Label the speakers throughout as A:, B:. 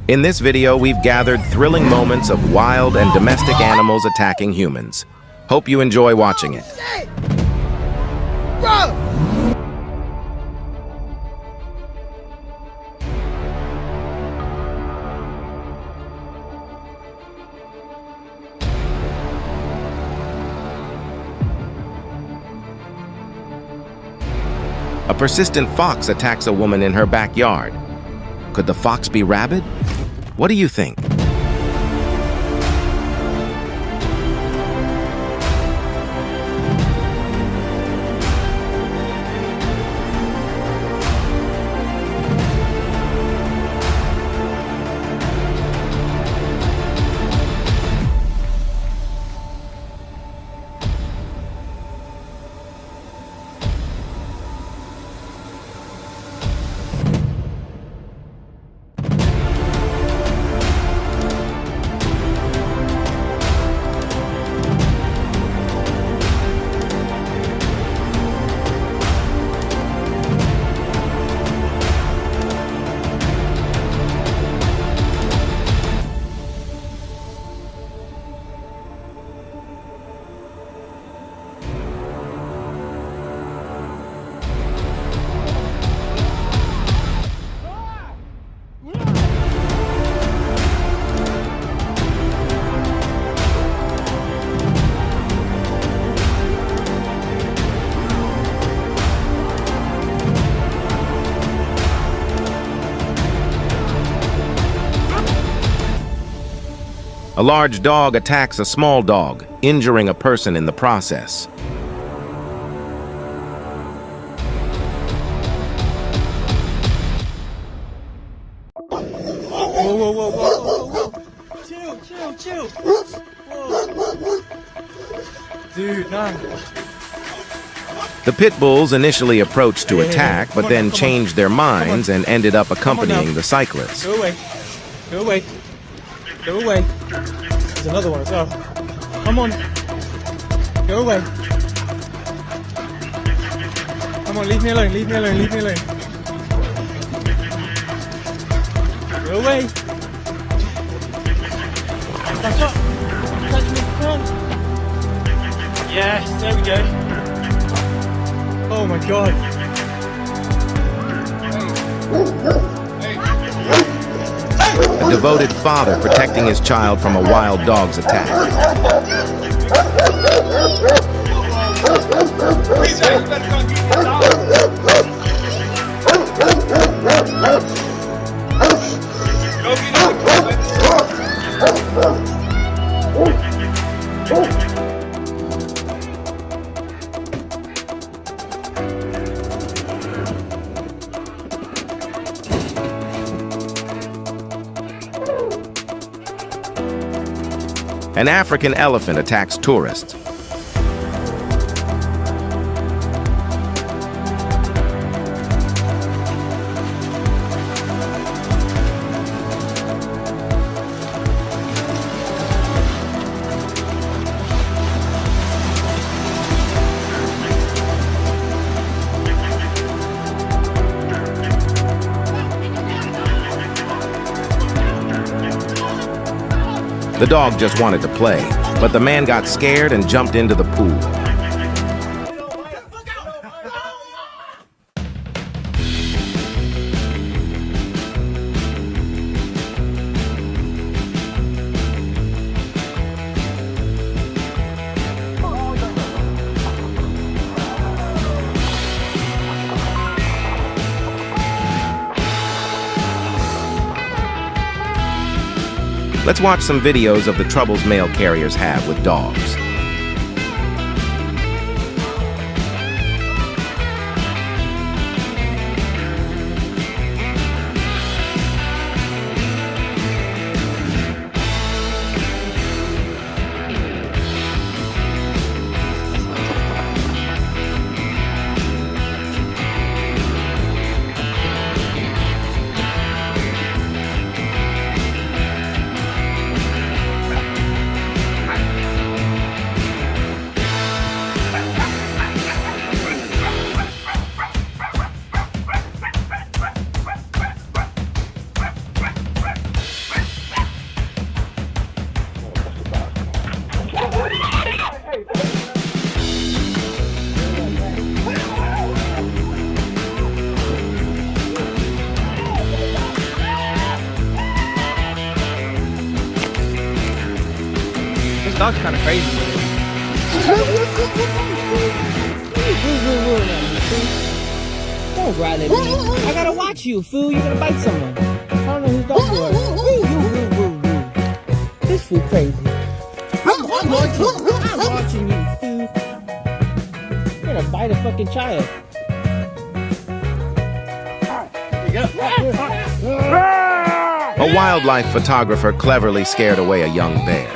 A: In this video, we've gathered thrilling moments of wild and domestic animals attacking humans. Hope you enjoy watching it.
B: Bro!
A: A persistent fox attacks a woman in her backyard. Could the fox be rabid? What do you think? A large dog attacks a small dog, injuring a person in the process.
C: Whoa, whoa, whoa, whoa, whoa, whoa. Chill. Whoa. Dude, no.
A: The pit bulls initially approached to attack, but then changed their minds and ended up accompanying the cyclist.
C: Go away. There's another one as well. Come on. Go away. Come on, leave me alone. Go away. Back up. Touch me. Come on. Yes, there we go. Oh my god.
A: A devoted father protecting his child from a wild dog's attack. An African elephant attacks tourists. The dog just wanted to play, but the man got scared and jumped into the pool. Let's watch some videos of the troubles mail carriers have with dogs.
C: dog's kind of crazy. Don't growle at me. I gotta watch you, fool. You're gonna bite someone. I don't know whose dog you are. This fool crazy. I'm watching you, fool. You're gonna bite a fucking child.
A: A wildlife photographer cleverly scared away a young bear.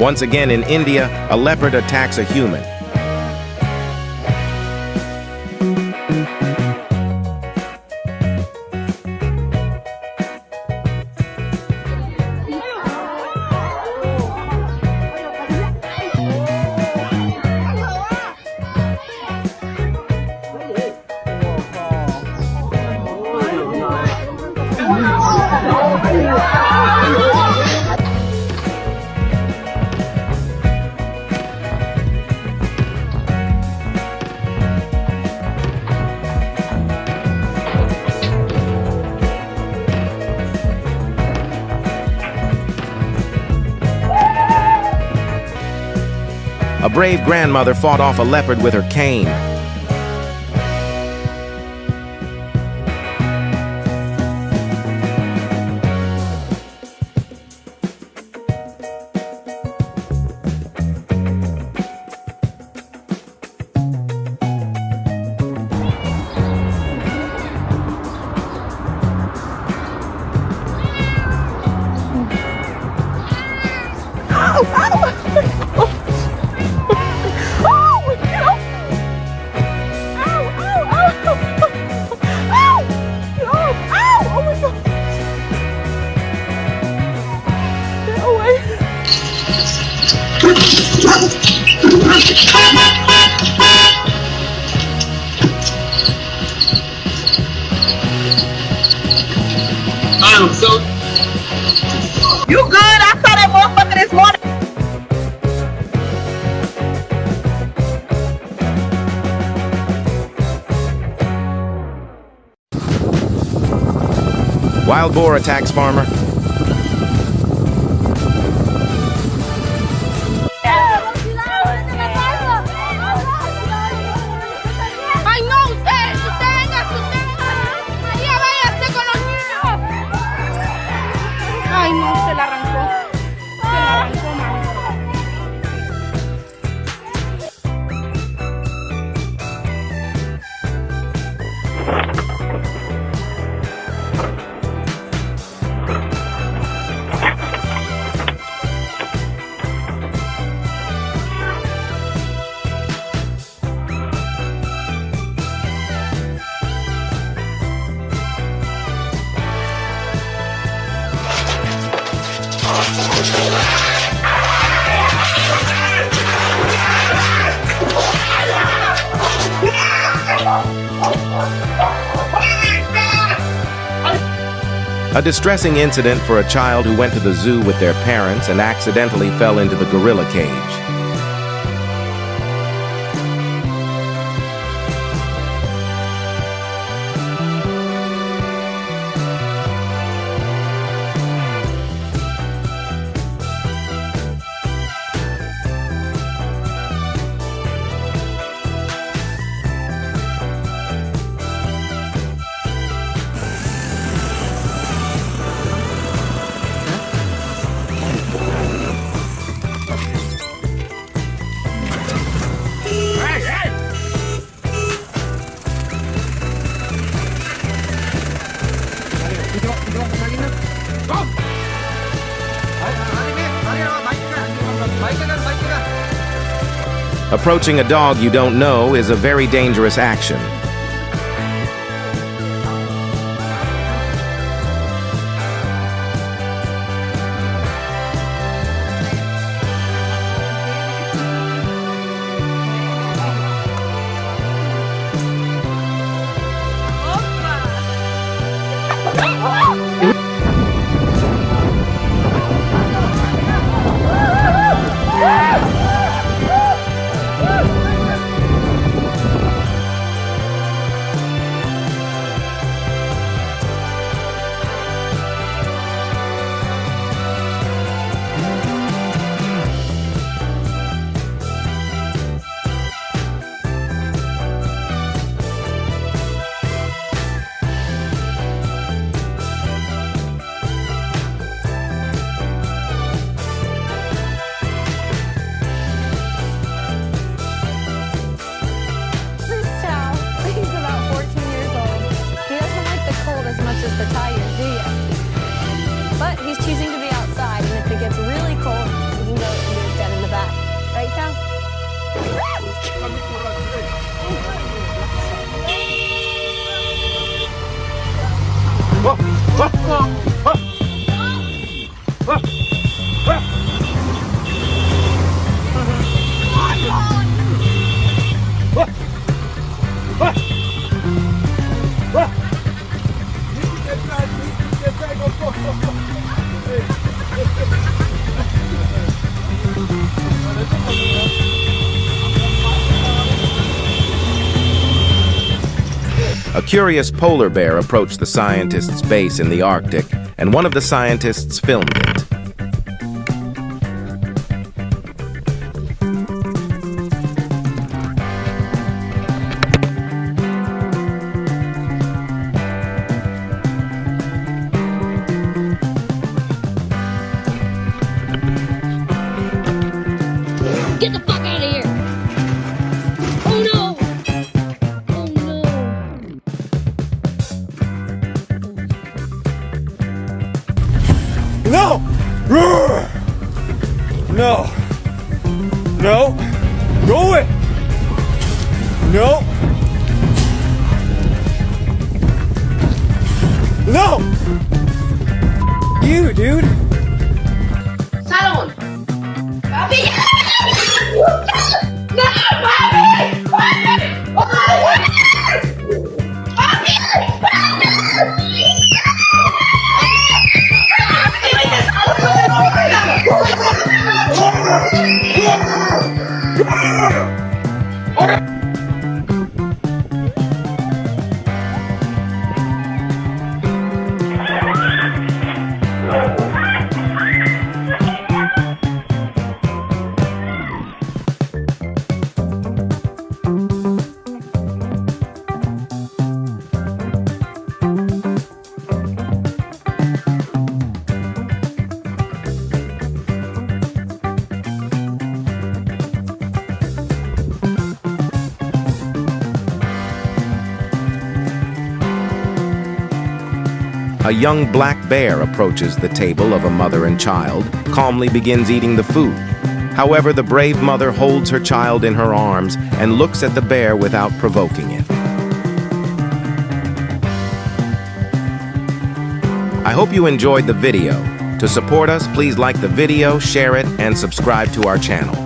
A: Once again in India, a leopard attacks a human. A brave grandmother fought off a leopard with her cane.
B: You good? I saw that motherfucker this morning.
A: Wild boar attacks farmer.
D: Ay, no, usted véngase, ya váyase con los niños. Ay, no, se la arrancó, mami.
A: A distressing incident for a child who went to the zoo with their parents and accidentally fell into the gorilla cage. Approaching a dog you don't know is a very dangerous action.
D: As the tires, do you? But he's choosing to be outside, and if it gets really cold, he can go and do his den in the back. Right, Chow?
A: A curious polar bear approached the scientists' base in the Arctic, and one of the scientists filmed it.
E: Get the fuck out of here! Oh no! Oh no!
F: No! No! No! Go away! No! No! You, dude!
B: Salomon! Papi! No, papi!
A: A young black bear approaches the table of a mother and child, calmly begins eating the food. However, the brave mother holds her child in her arms and looks at the bear without provoking it. I hope you enjoyed the video. To support us, please like the video, share it, and subscribe to our channel.